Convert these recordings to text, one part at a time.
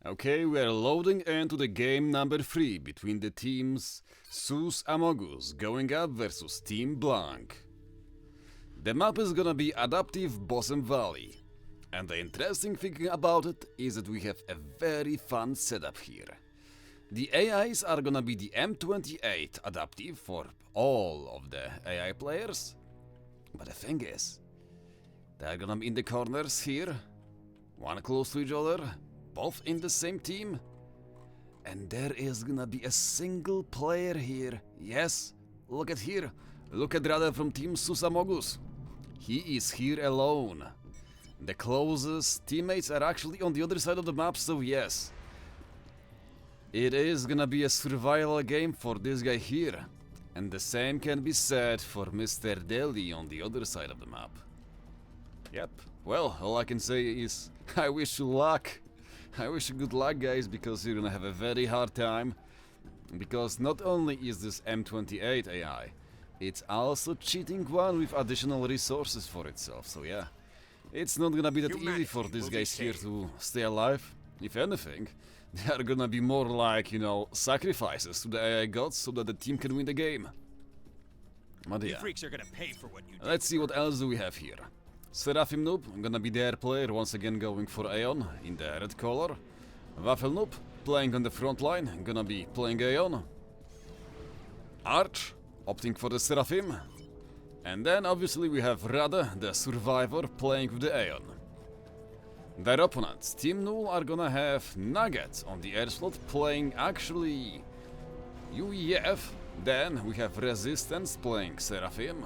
Okay, we are loading into the game number 3 between the teams Sus Amogus going up versus Team Blanc. The map is gonna be Adaptive Bosem Valley, and the interesting thing about it is that we have a very fun setup here. The AIs are gonna be the M28 adaptive for all of the AI players, but the thing is, they're gonna be in the corners here, one close to each other, both in the same team, and there is gonna be a single player here. Yes, look at here, look at Rada from Team Susamogus. He is here alone. The closest teammates are actually on the other side of the map, so yes, it is gonna be a survival game for this guy here. And the same can be said for Mr. Deli on the other side of the map. Yep, well, all I can say is, I wish you luck. I wish you good luck, guys, because you're gonna have a very hard time. Because not only is this M28 AI, it's also cheating one with additional resources for itself, so yeah. It's not gonna be that easy for these guys here to stay alive. If anything, they are gonna be more like, you know, sacrifices to the AI gods so that the team can win the game. But yeah, freaks are gonna pay for what you do. let's see what else do we have here. FAF gonna be their player, once again going for Aeon in the red color. WaffelNoob playing on the front line, gonna be playing Aeon. Arch opting for the Seraphim. And then obviously we have Rada, the survivor, playing with the Aeon. Their opponents, Team Null, are gonna have Nugget on the air slot playing actually UEF. Then we have Resistance playing Seraphim.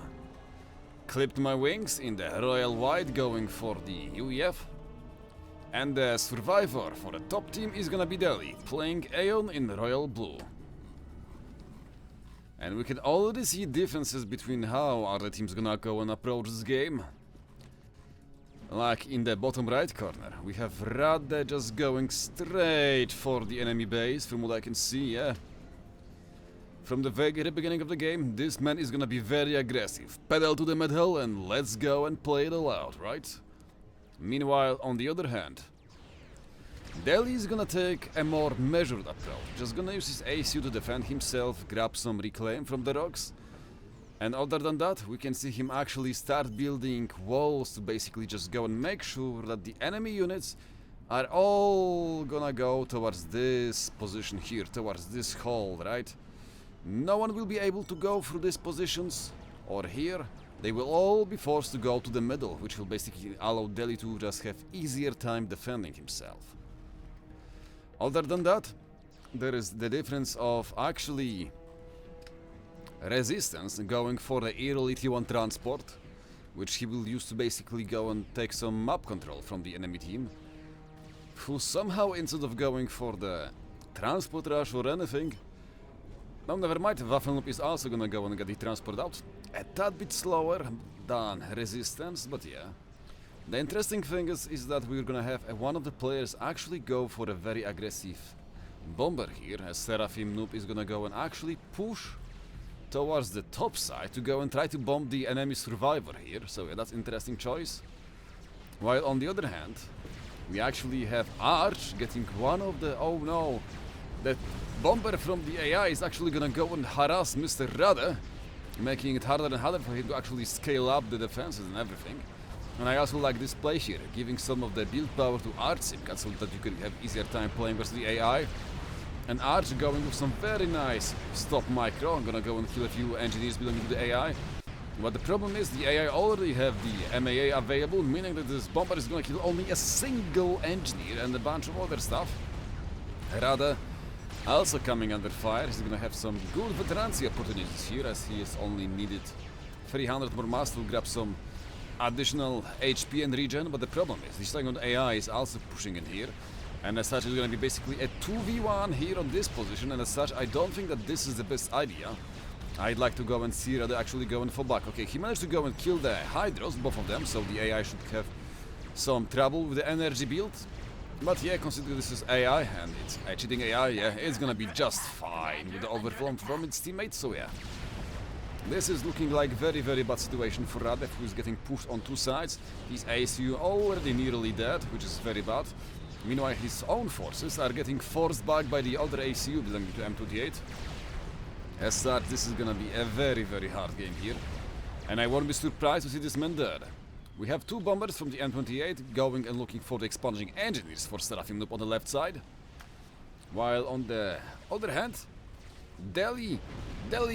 Clipped my wings in the Royal White going for the UEF. And the survivor for the top team is gonna be Deli, playing Aeon in Royal Blue. And we can already see differences between how other teams gonna go and approach this game. Like in the bottom right corner, we have Rada just going straight for the enemy base, from what I can see, yeah. From the very beginning of the game, this man is gonna be very aggressive. Pedal to the metal and let's go and play it all out, right? Meanwhile, on the other hand, Deli is gonna take a more measured approach. Just gonna use his ACU to defend himself, grab some reclaim from the rocks. And other than that, we can see him actually start building walls to basically just go and make sure that the enemy units are all gonna go towards this position here, towards this hole, right? No one will be able to go through these positions or here. They will all be forced to go to the middle, which will basically allow Deli to just have easier time defending himself. Other than that, there is the difference of actually Resistance going for the early T1 transport, which he will use to basically go and take some map control from the enemy team, who somehow, instead of going for the transport rush or anything, no, never mind, WaffelNoob is also gonna go and get the transport out. A tad bit slower than Resistance, but yeah. The interesting thing is that we're gonna have one of the players actually go for a very aggressive bomber here, as Seraphim Noob is gonna go and actually push towards the top side to go and try to bomb the enemy survivor here, so yeah, that's interesting choice. While on the other hand, we actually have Arch getting one of the... oh no! That bomber from the AI is actually gonna go and harass Mr. Rada, making it harder and harder for him to actually scale up the defenses and everything. And I also like this play here, giving some of the build power to Arch Simcat so that you can have easier time playing versus the AI. And Arch going with some very nice stop micro. I'm gonna go and kill a few engineers belonging to the AI. But the problem is the AI already have the MAA available, meaning that this bomber is gonna kill only a single engineer and a bunch of other stuff. Rada also coming under fire. He's gonna have some good veterancy opportunities here, as he is only needed 300 more mass to grab some additional HP and regen. But the problem is, this second AI is also pushing in here, and as such it's gonna be basically a 2v1 here on this position, and as such I don't think that this is the best idea. I'd like to go and see Rada actually going for back. Okay, he managed to go and kill the Hydros, both of them, so the AI should have some trouble with the energy build. But yeah, considering this is AI and it's a cheating AI, yeah, it's gonna be just fine with the overflow from its teammates, so yeah. This is looking like very bad situation for Rada, who is getting pushed on two sides. His ASU already nearly dead, which is very bad. Meanwhile, his own forces are getting forced back by the other ACU belonging to M28. As such, this is gonna be a very, very hard game here. And I won't be surprised to see this man dead. We have two bombers from the M28 going and looking for the expunging engineers for FAF on the left side. While on the other hand, Delhi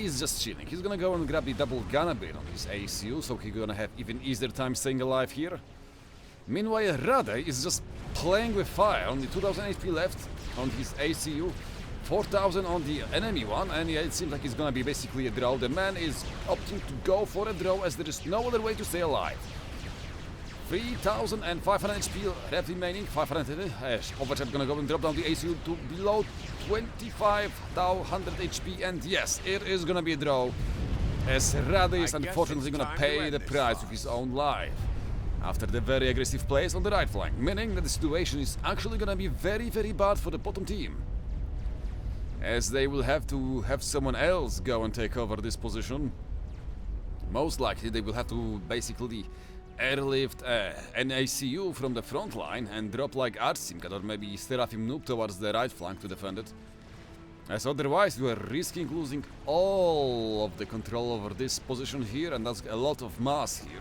is just chilling. He's gonna go and grab the double gun upgrade on his ACU, so he's gonna have even easier time staying alive here. Meanwhile, Rade is just playing with fire. Only 2000 HP left on his ACU, 4000 on the enemy one, and yeah, it seems like it's gonna be basically a draw. The man is opting to go for a draw as there is no other way to stay alive. 3500 HP left remaining, 500 Overcharge gonna go and drop down the ACU to below 25,000 HP, and yes, it is gonna be a draw, as Rade is unfortunately gonna pay the price with his own life after the very aggressive plays on the right flank, meaning that the situation is actually gonna be very, very bad for the bottom team, as they will have to have someone else go and take over this position. Most likely they will have to basically airlift an ACU from the front line and drop like Arsimkat or maybe FAF towards the right flank to defend it, as otherwise we are risking losing all of the control over this position here, and that's a lot of mass here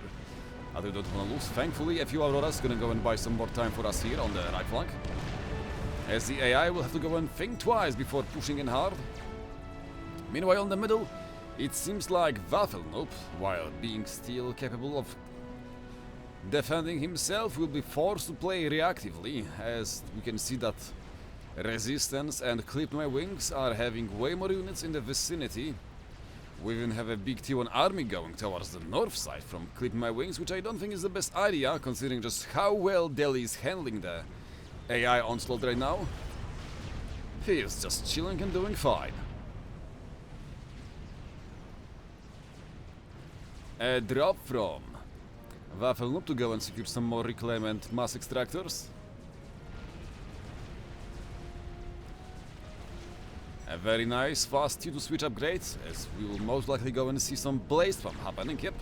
that we don't want to lose. Thankfully, a few Auroras gonna go and buy some more time for us here on the right flank, as the AI will have to go and think twice before pushing in hard. Meanwhile, on the middle, it seems like WaffelNoob, while being still capable of defending himself, will be forced to play reactively, as we can see that Resistance and Clip My Wings are having way more units in the vicinity. We even have a big T1 army going towards the north side from Clip My Wings, which I don't think is the best idea, considering just how well Delhi is handling the AI onslaught right now. He is just chilling and doing fine. A drop from WaffelNoob to go and secure some more reclaim and mass extractors. A very nice fast T2 switch upgrade, as we will most likely go and see some blaze pump happening, yep.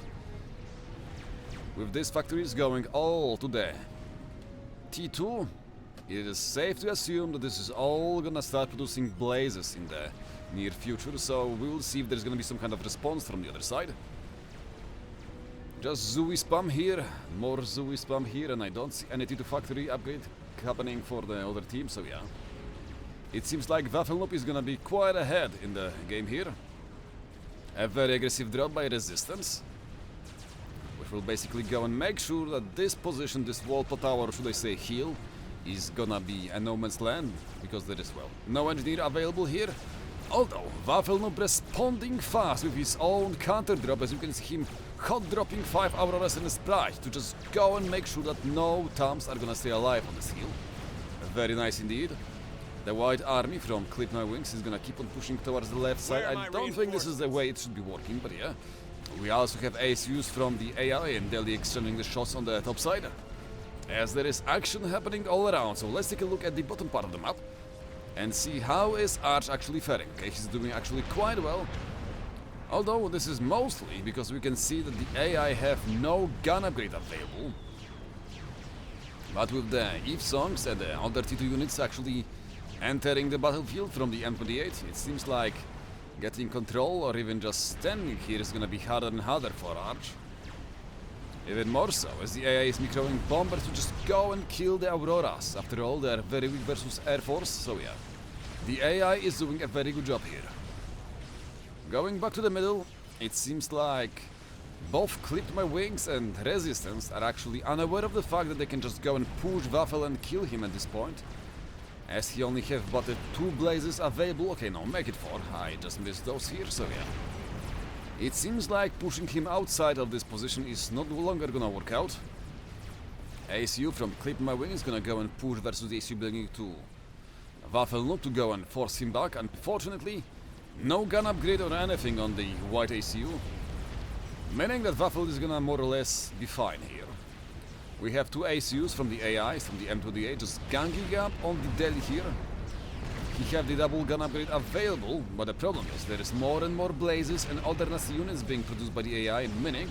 With these factories going all to the T2, it is safe to assume that this is all gonna start producing blazes in the near future, so we will see if there's gonna be some kind of response from the other side. Just Zooey spam here, more Zooey spam here, and I don't see any T2 factory upgrade happening for the other team, so yeah. It seems like WaffelNoob is gonna be quite ahead in the game here. A very aggressive drop by Resistance, which will basically go and make sure that this position, this wall tower, or should I say hill, is gonna be a no man's land, because there is, well, no engineer available here. Although WaffelNoob responding fast with his own counter drop, as you can see him hot dropping 5 Auroras and a Sprite to just go and make sure that no Toms are gonna stay alive on this hill. Very nice indeed. The white army from Clip My Wings is gonna keep on pushing towards the left side. I don't think this is the way it should be working, but yeah. We also have ACUs from the AI and Delhi exchanging the shots on the top side, as there is action happening all around. So let's take a look at the bottom part of the map and see how is Arch actually faring. Okay, he's doing actually quite well, although this is mostly because we can see that the AI have no gun upgrade available. But with the Eve songs and the other T2 units actually entering the battlefield from the M28, it seems like getting control or even just standing here is gonna be harder and harder for Arch. Even more so, as the AI is microing bombers to just go and kill the Auroras. After all, they are very weak versus Air Force, so yeah. The AI is doing a very good job here. Going back to the middle, it seems like both Clip My Wings and Resistance are actually unaware of the fact that they can just go and push Waffel and kill him at this point, as he only have but 2 blazes available. Okay, no, make it 4. I just missed those here, so yeah. It seems like pushing him outside of this position is no longer gonna work out. ACU from Clip My Wing is gonna go and push versus the ACU belonging to WaffelNoob to go and force him back. Unfortunately, no gun upgrade or anything on the white ACU, meaning that Waffel is gonna more or less be fine here. We have 2 ACUs from the AIs, from the M28, just ganging up on the Delhi here. He have the double gun upgrade available, but the problem is there is more and more blazes and other nasty units being produced by the AI, meaning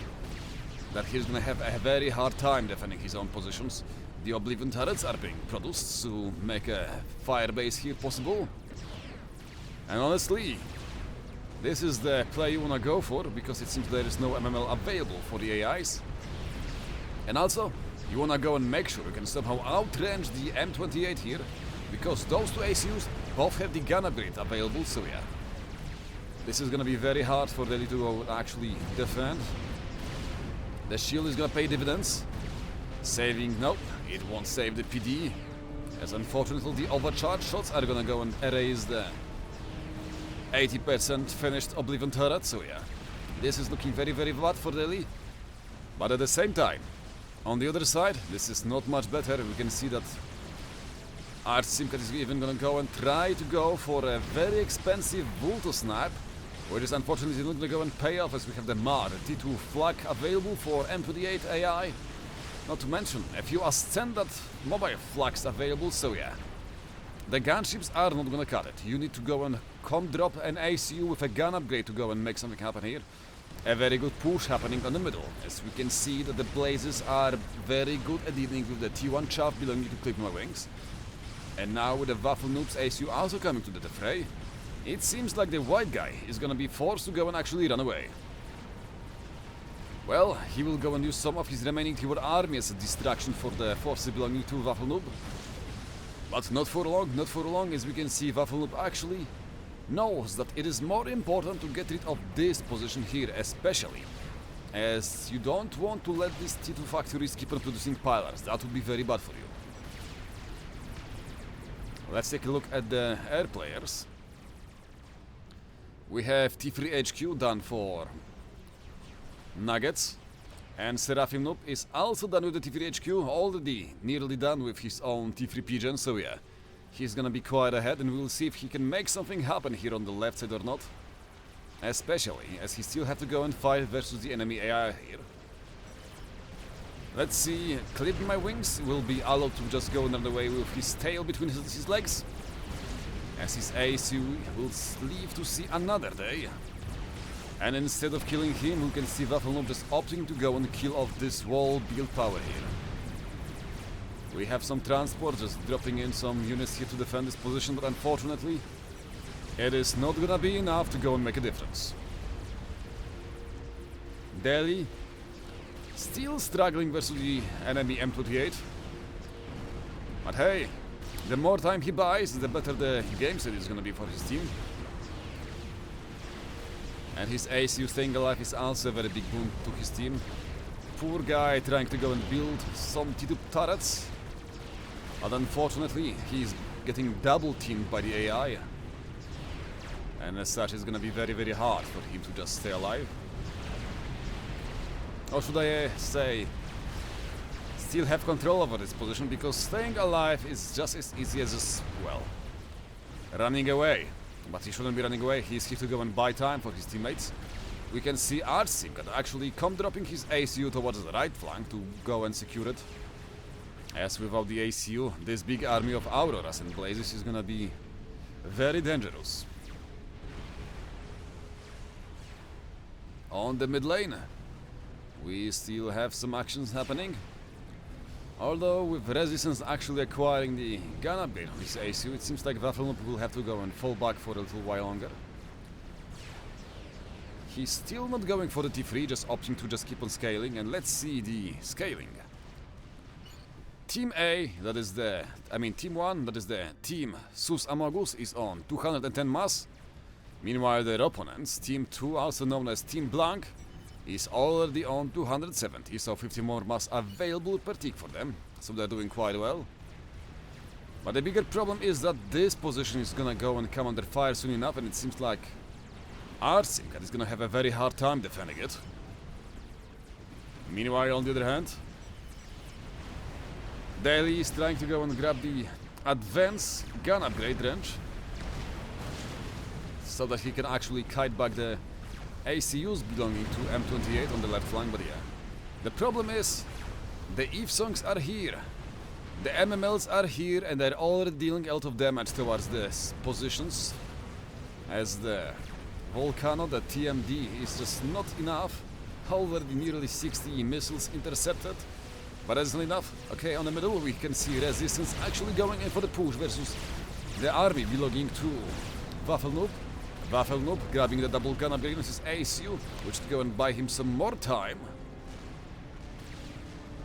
that he's gonna have a very hard time defending his own positions. the Oblivion turrets are being produced to make a fire base here possible. And honestly, this is the play you wanna go for, because it seems there is no MML available for the AIs. And also, you wanna go and make sure you can somehow outrange the M28 here, because those two ACUs both have the gun upgrade available, so yeah. This is gonna be very hard for Delhi to go actually defend. The shield is gonna pay dividends. Saving, nope, it won't save the PD, as unfortunately the overcharged shots are gonna go and erase the 80% finished Oblivion turret, so yeah. This is looking very bad for Delhi. But at the same time, on the other side, this is not much better. We can see that Simkat is even gonna go and try to go for a very expensive Vulto snipe, which is unfortunately not gonna go and pay off, as we have the Mar T2 flag available for M28 AI. Not to mention a few standard mobile flags available, so yeah. The gunships are not gonna cut it. You need to go and drop an ACU with a gun upgrade to go and make something happen here. A very good push happening on the middle, as we can see that the Blazes are very good at dealing with the T1 chaff belonging to Clip My Wings. And now with the WaffelNoob's ACU also coming to the fray, it seems like the white guy is gonna be forced to go and actually run away. Well, he will go and use some of his remaining T1 army as a distraction for the forces belonging to WaffelNoob. But not for long, as we can see WaffelNoob actually knows that it is more important to get rid of this position here, especially as you don't want to let these T2 factories keep on producing pilers. That would be very bad for you. Let's take a look at the air players. We have T3 HQ done for Nuggets, and Seraphim Noob is also done with the T3 HQ, already nearly done with his own T3 Pigeon, so yeah. He's gonna be quite ahead, and we'll see if he can make something happen here on the left side or not. Especially as he still have to go and fight versus the enemy AI here. Let's see, Clip My Wings will be allowed to just go another way with his tail between his legs, as his ACU will live to see another day. And instead of killing him, we can see WaffelNoob just opting to go and kill off this wall build power here. We have some transport just dropping in some units here to defend this position, but unfortunately, it is not gonna be enough to go and make a difference. Delhi still struggling versus the enemy M28. But hey, the more time he buys, the better the game set is gonna be for his team. And his ACU staying alive is also a very big boon to his team. Poor guy trying to go and build some T2 turrets. But unfortunately, he's getting double teamed by the AI. And as such, it's gonna be very hard for him to just stay alive. Or should I say, still have control over this position, because staying alive is just as easy as just, well, running away. But he shouldn't be running away, he's here to go and buy time for his teammates. We can see Simkat actually dropping his ACU towards the right flank to go and secure it. As without the ACU, this big army of Auroras and Blazes is gonna be very dangerous. On the mid lane, we still have some actions happening. Although with Resistance actually acquiring the gun upgrade on his ACU, it seems like WaffelNoob will have to go and fall back for a little while longer. He's still not going for the T3, just opting to just keep on scaling, and let's see the scaling. Team A, that is the, Team 1, that is the Team Sus Amogus, is on 210 mass. Meanwhile, their opponents, Team 2, also known as Team Blanc, is already on 270, so 50 more mass available per tick for them, so they're doing quite well. But the bigger problem is that this position is gonna go and come under fire soon enough, and it seems like Simkat is gonna have a very hard time defending it. Meanwhile, on the other hand, Delhi is trying to go and grab the advanced gun upgrade range, so that he can actually kite back the ACUs belonging to M28 on the left flank, but yeah. The problem is, the Eve songs are here, the MMLs are here, and they're already dealing a lot of damage towards these positions, as the Volcano, the TMD, is just not enough. Already nearly 60 missiles intercepted, But that's not enough. Okay, on the middle we can see Resistance actually going in for the push versus the army belonging to WaffelNoob. WaffelNoob grabbing the double gun against his ASU, which to go and buy him some more time.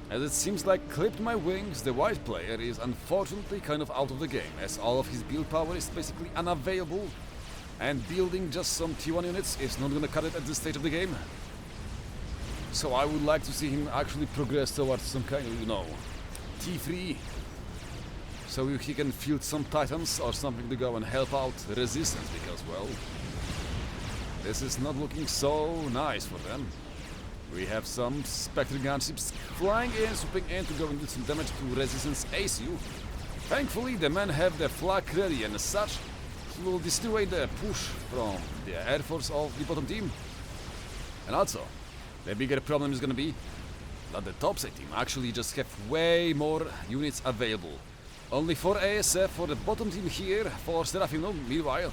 As it seems like clipped my wings, the white player is unfortunately kind of out of the game, as all of his build power is basically unavailable, and building just some T1 units is not gonna cut it at this stage of the game. So I would like to see him actually progress towards some kind of, T3, so he can field some Titans or something to go and help out Resistance, because, well, this is not looking so nice for them. We have some Spectre gunships flying in, swooping in to go and do some damage to Resistance ASU. Thankfully, the men have their flag ready, and as such, he will destroy the push from the air force of the bottom team. And also, the bigger problem is gonna be that the topside team actually just have way more units available. Only 4 ASF for the bottom team here, for Seraphim. Meanwhile,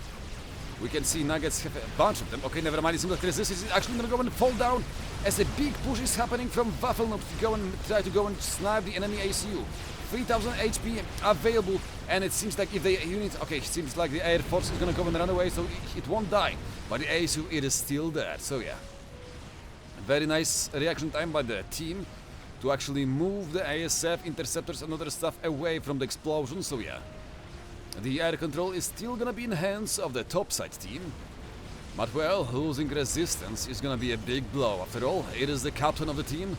we can see Nuggets have a bunch of them. Okay, never mind, it seems like Resistance is actually gonna go and fall down as a big push is happening from WaffelNoob to go and try to go and snipe the enemy ACU. 3000 HP available, and it seems like if the unit... Okay, it seems like the air force is gonna go and run away, so it won't die. But the ASU, it is still there, so yeah. Very nice reaction time by the team to actually move the ASF, interceptors and other stuff away from the explosion, so yeah. The air control is still gonna be in hands of the topside team. But well, losing Resistance is gonna be a big blow. After all, it is the captain of the team.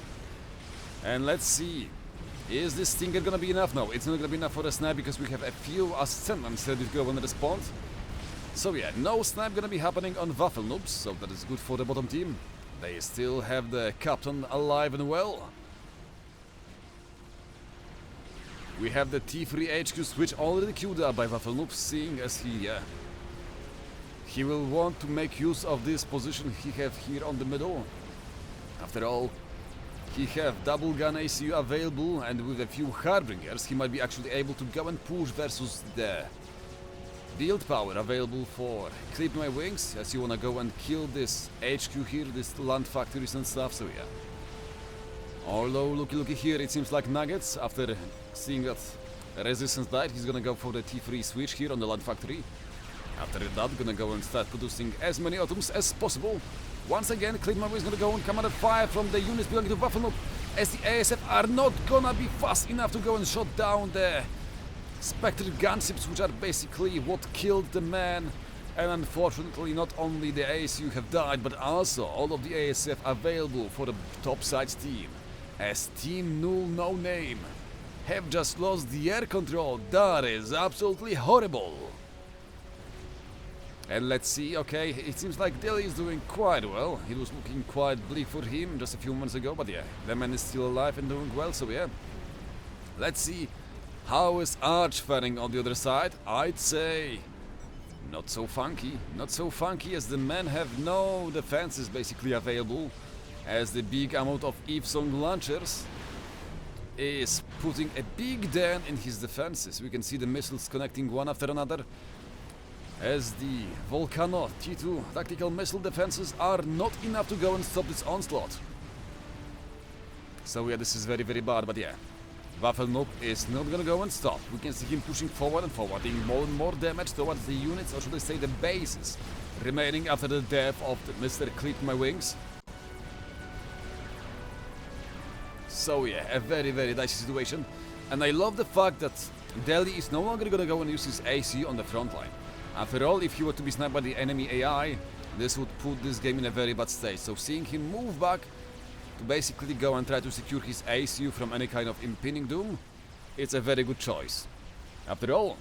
And let's see, is this Stinger gonna be enough? No, it's not gonna be enough for a snipe because we have a few ascendants ready to go and respond. So yeah, no snipe gonna be happening on WaffelNoobs, so that is good for the bottom team. They still have the captain alive and well. We have the T3 HQ switch already queued up by WaffelNoob, seeing as he will want to make use of this position he have here on the middle. After all, he have double gun ACU available, and with a few Harbingers he might be actually able to go and push versus the build power available for Clip My Wings, as you wanna go and kill this HQ here, this land factories and stuff, so yeah. Although, looky here, it seems like Nuggets, after seeing that Resistance died, he's gonna go for the T3 switch here on the land factory. After that, gonna go and start producing as many atoms as possible. Once again, Clip My Wings gonna go and come under fire from the units belonging to WaffelNoob, as the ASF are not gonna be fast enough to go and shut down the Spectre gunships, which are basically what killed the man. And unfortunately, not only the ASU have died, but also all of the ASF available for the topside team, as Team Null No Name have just lost the air control. That is absolutely horrible. And let's see, okay, it seems like Delhi is doing quite well. It was looking quite bleak for him just a few months ago, but yeah, the man is still alive and doing well, so yeah. Let's see, how is Arch faring on the other side? I'd say not so funky. Not so funky, as the men have no defenses basically available, as the big amount of Evesong launchers is putting a big dent in his defenses. We can see the missiles connecting one after another, as the Volcano T2 tactical missile defenses are not enough to go and stop this onslaught. So yeah, this is very bad, but yeah, WaffelNoob is not gonna go and stop. We can see him pushing forward and forward, doing more and more damage towards the units, or should I say the bases, remaining after the death of the Mr. Clip My Wings. So yeah, a very dicey situation, and I love the fact that Delhi is no longer gonna go and use his AC on the front line. After all, if he were to be sniped by the enemy AI, this would put this game in a very bad state. So seeing him move back to basically go and try to secure his ACU from any kind of impending doom, it's a very good choice. After all,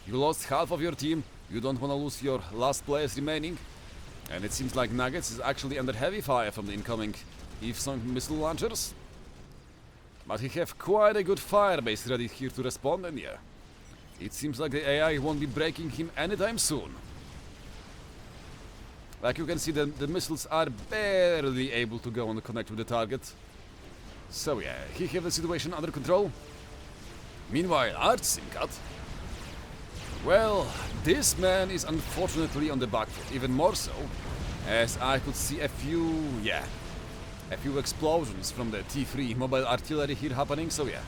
you lost half of your team, you don't want to lose your last players remaining, and it seems like Nuggets is actually under heavy fire from the incoming Evesong missile launchers. But he have quite a good firebase ready here to respond, and yeah, it seems like the AI won't be breaking him anytime soon. Like you can see, the missiles are barely able to go and connect with the target. So yeah, he have the situation under control. Meanwhile, Artsinkat, well, this man is unfortunately on the back foot, even more so, as I could see a few, A few explosions from the T3 mobile artillery here happening, so yeah.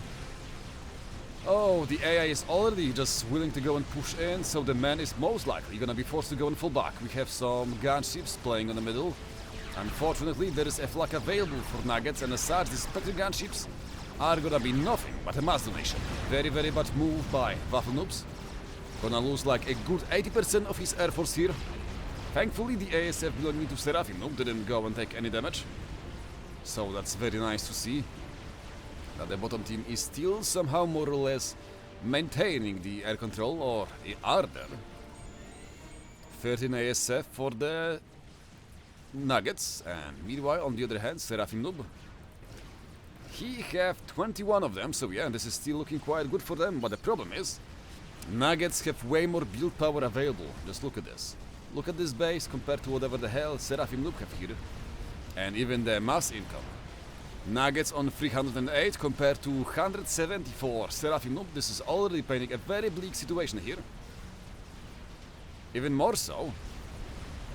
Oh, the AI is already just willing to go and push in, so the man is most likely gonna be forced to go and fall back. We have some gunships playing on the middle. Unfortunately, there is a flak available for Nuggets, and as such, the Spectre gunships are gonna be nothing but a mass donation. Very, very bad move by WaffelNoobs. Gonna lose like a good 80% of his air force here. Thankfully, the ASF belonging to FAF didn't go and take any damage. So that's very nice to see. That the bottom team is still somehow more or less maintaining the air control, or are there. 13 ASF for the Nuggets, and meanwhile, on the other hand, FAF he have 21 of them, so yeah, this is still looking quite good for them, but the problem is, Nuggets have way more build power available. Just look at this. Look at this base compared to whatever the hell FAF have here. And even the mass income. Nuggets on 308 compared to 174 FAF. This is already painting a very bleak situation here. Even more so,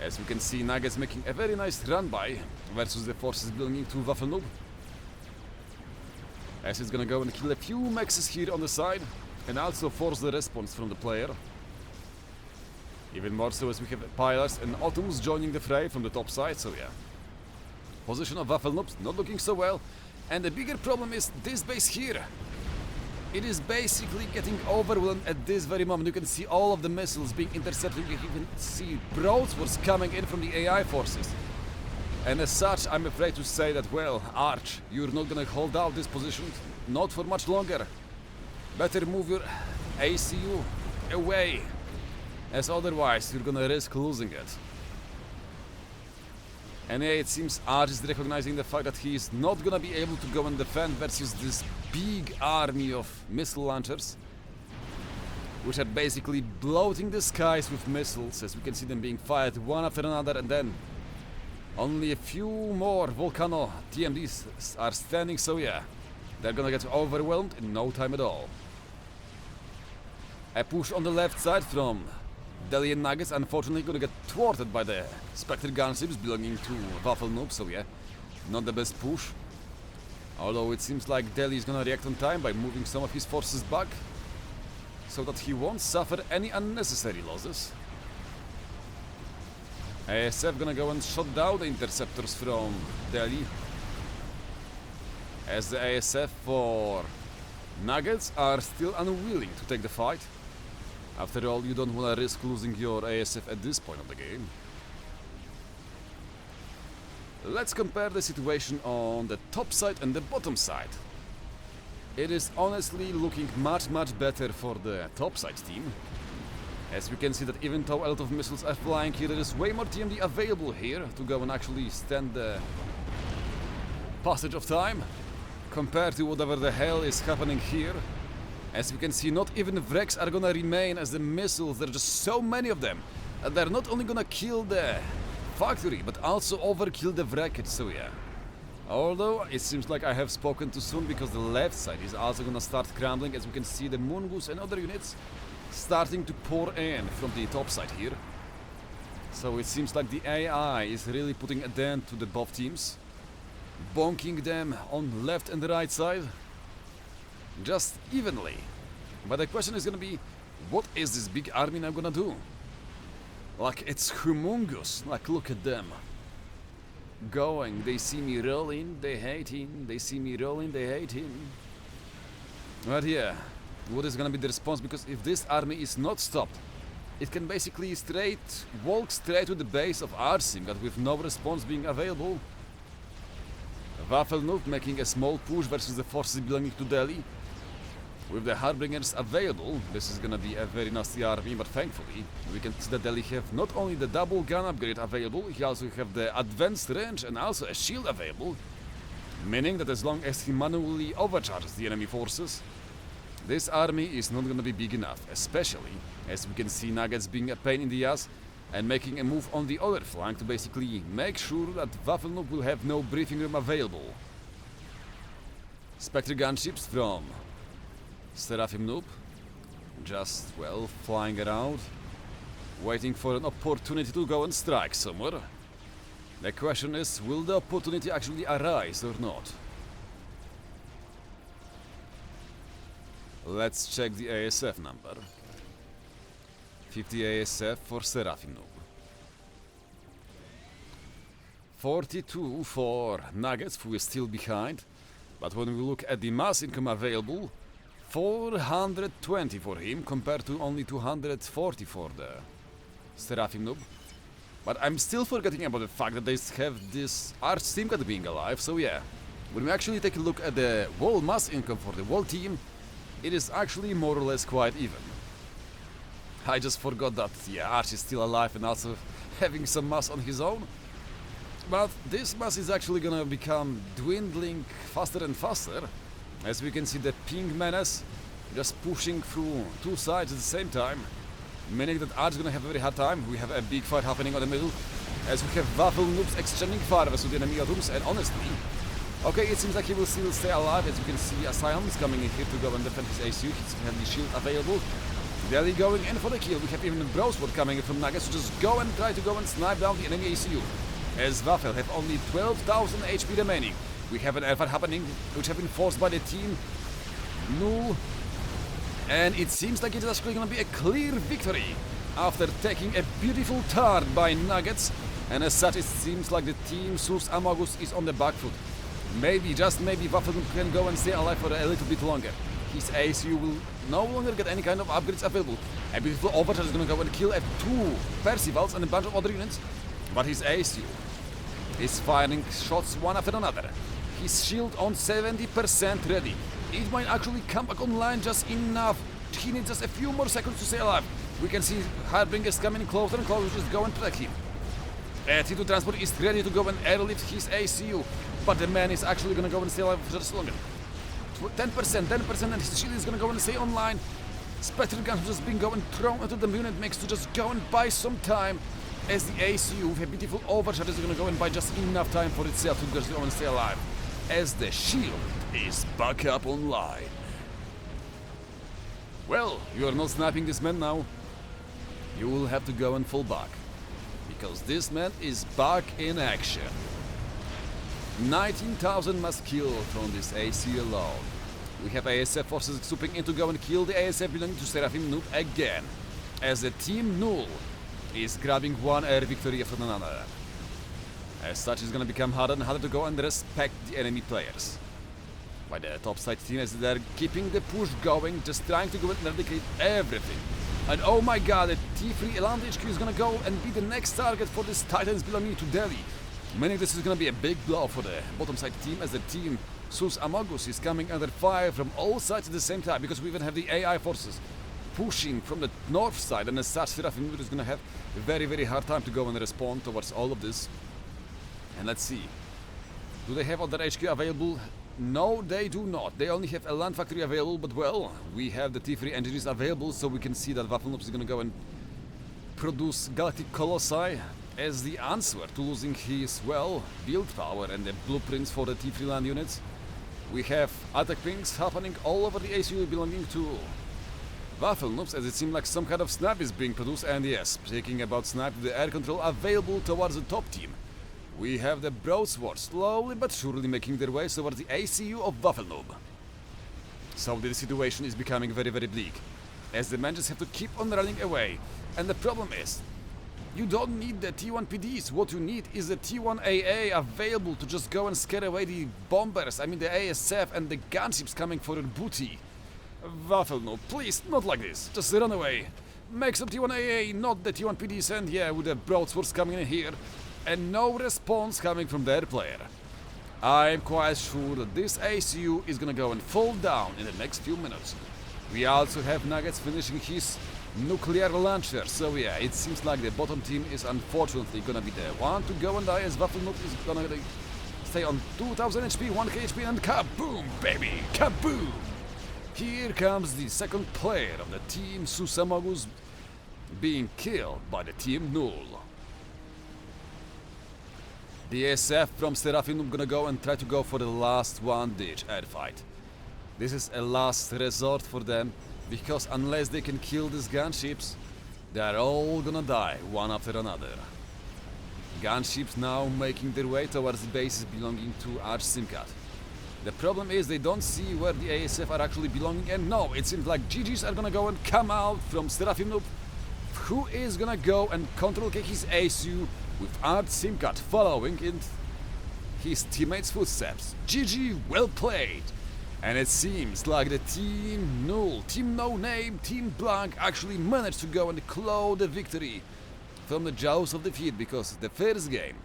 as we can see Nuggets making a very nice run by versus the forces belonging to WaffelNoob. As it's gonna go and kill a few mexes here on the side and also force the response from the player. Even more so as we have pilots and Autumns joining the fray from the top side, so yeah. Position of WaffelNoobs not looking so well, and the bigger problem is this base here. It is basically getting overwhelmed at this very moment. You can see all of the missiles being intercepted. You can see broadswords coming in from the AI forces. And as such, I'm afraid to say that, well, Arch, you're not gonna hold out this position, not for much longer. Better move your ACU away, as otherwise you're gonna risk losing it. And yeah, it seems Arch is recognizing the fact that he is not gonna be able to go and defend versus this big army of missile launchers, which are basically bloating the skies with missiles, as we can see them being fired one after another, and then only a few more Volcano TMDs are standing, so yeah, they're gonna get overwhelmed in no time at all. A push on the left side from Delhi and Nuggets, unfortunately gonna get thwarted by the Spectre gunships belonging to WaffelNoob, so yeah, not the best push. Although it seems like Delhi is gonna react on time by moving some of his forces back, so that he won't suffer any unnecessary losses. ASF gonna go and shut down the interceptors from Delhi, as the ASF for Nuggets are still unwilling to take the fight. After all, you don't wanna risk losing your ASF at this point of the game. Let's compare the situation on the top side and the bottom side. It is honestly looking much better for the top side team. As we can see that even though a lot of missiles are flying here, there is way more TMD available here to go and actually stand the passage of time compared to whatever the hell is happening here. As we can see, not even wrecks are gonna remain, as the missiles, there are just so many of them. And they're not only gonna kill the factory, but also overkill the wreckage, so yeah. Although, it seems like I have spoken too soon, because the left side is also gonna start crumbling, as we can see the Moongoose and other units starting to pour in from the top side here. So it seems like the AI is really putting a dent to the both teams, bonking them on left and the right side, just evenly. But the question is gonna be, what is this big army now gonna do? Like, it's humongous. Like, look at them going. They see me rolling, they hate him. They see me rolling, they hate him. But yeah, what is gonna be the response? Because if this army is not stopped, it can basically walk straight to the base of Arsim, but with no response being available. WaffelNoob making a small push versus the forces belonging to Delhi. With the Harbingers available, this is gonna be a very nasty army, but thankfully we can see that Delhi have not only the double gun upgrade available, he also have the advanced range and also a shield available, meaning that as long as he manually overcharges the enemy forces, this army is not gonna be big enough, especially as we can see Nuggets being a pain in the ass and making a move on the other flank to basically make sure that WaffelNoob will have no briefing room available. Spectre gunships from FAF just, well, flying around, waiting for an opportunity to go and strike somewhere. The question is, will the opportunity actually arise or not? Let's check the ASF number. 50 ASF for FAF. 42 for Nuggets, who is still behind. But when we look at the mass income available, 420 for him compared to only 240 for the FAF. But I'm still forgetting about the fact that they have this Arch team card being alive, so yeah. When we actually take a look at the whole mass income for the whole team, it is actually more or less quite even. I just forgot that, yeah, Arch is still alive and also having some mass on his own. But this mass is actually gonna become dwindling faster and faster. As we can see the pink menace just pushing through two sides at the same time. Meaning that Arch is gonna have a very hard time. We have a big fight happening on the middle. As we have WaffelNoobs exchanging fire with the enemy atoms, and honestly, okay, it seems like he will still stay alive. As you can see, Asylum is coming in here to go and defend his ACU. He's have the shield available. Delhi going in for the kill. We have even Brosword coming in from Nuggets to just go and try to go and snipe down the enemy ACU. As Waffel have only 12,000 HP remaining. We have an airfight happening, which have been forced by the team Null. And it seems like it is actually going to be a clear victory after taking a beautiful turn by Nuggets. And as such, it seems like the team Sus Amagus is on the back foot. Maybe, just maybe, WaffelNoob can go and stay alive for a little bit longer. His ACU will no longer get any kind of upgrades available. A beautiful overcharge is going to go and kill 2 Percivals and a bunch of other units. But his ACU is firing shots one after another. His shield on 70% ready. It might actually come back online just enough. He needs just a few more seconds to stay alive. We can see Harbingers coming closer and closer, just go and protect him. T2 Transport is ready to go and airlift his ACU, but the man is actually gonna go and stay alive for just longer. 10%, and his shield is gonna go and stay online. Spectre guns just being going thrown into the unit makes to just go and buy some time. As the ACU with a beautiful overcharge is gonna go and buy just enough time for itself to just go and stay alive. As the shield is back up online. Well, you are not sniping this man now. You will have to go and fall back. Because this man is back in action. 19,000 mass killed from this AC alone. We have ASF forces swooping in to go and kill the ASF belonging to FAF again. As the team Null is grabbing one air victory after another. As such, it's gonna become harder and harder to go and respect the enemy players. By the top side team, as they're keeping the push going, just trying to go and eradicate everything. And oh my god, the T3 Land HQ is gonna go and be the next target for this Titans belonging to Delhi. Meaning this is gonna be a big blow for the bottom side team, as the team Sus Amagus is coming under fire from all sides at the same time, because we even have the AI forces pushing from the north side, and as such, FAF is gonna have a very hard time to go and respond towards all of this. And let's see. Do they have other HQ available? No, they do not. They only have a land factory available, but well, we have the T3 engineers available, so we can see that WaffelNoob is gonna go and produce Galactic Colossi as the answer to losing his, well, build power and the blueprints for the T3 land units. We have attack pings happening all over the ACU belonging to WaffelNoobs, as it seems like some kind of snap is being produced, and yes, speaking about snap, the air control available towards the top team. We have the Broadsword slowly but surely making their way towards the ACU of WaffelNoob. So the situation is becoming very bleak, as the men just have to keep on running away. And the problem is, you don't need the T1 PDs, what you need is the T1 AA available to just go and scare away the bombers, I mean the ASF and the gunships coming for your booty. WaffelNoob, please, not like this, just run away. Make some T1 AA, not the T1 PDs, and yeah, with the Broadswords coming in here. And no response coming from their player. I'm quite sure that this ACU is gonna go and fall down in the next few minutes. We also have Nuggets finishing his nuclear launcher, so yeah, it seems like the bottom team is unfortunately gonna be the one to go and die, as WaffelNoob is gonna stay on 2000 HP, 1k HP, and kaboom, baby, kaboom! Here comes the second player of the team Susamagus being killed by the team Null. The SF from FAF gonna go and try to go for the last one-ditch airfight. This is a last resort for them, because unless they can kill these gunships, they are all gonna die one after another. Gunships now making their way towards the bases belonging to Arch Simcat. The problem is they don't see where the ASF are actually belonging, and no, it seems like GGs are gonna go and come out from WaffelNoob, who is gonna go and control his ASU with Arch Simcat following in his teammates' footsteps. GG, well played! And it seems like the Team Null, Team No Name, Team Blank actually managed to go and claw the victory from the jaws of defeat, because the first game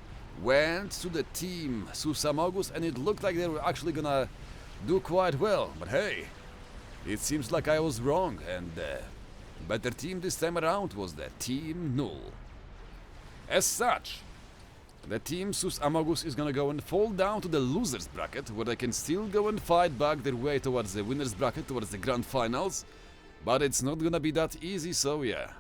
went to the Team Susamogus and it looked like they were actually gonna do quite well. But hey, it seems like I was wrong, and the better team this time around was the Team Null. As such, the Team Susamogus is gonna go and fall down to the losers bracket, where they can still go and fight back their way towards the winners bracket, towards the grand finals, but it's not gonna be that easy, so yeah.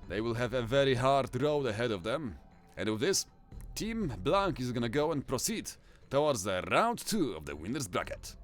They will have a very hard road ahead of them, and with this, Team Blank is gonna go and proceed towards the round 2 of the winners bracket.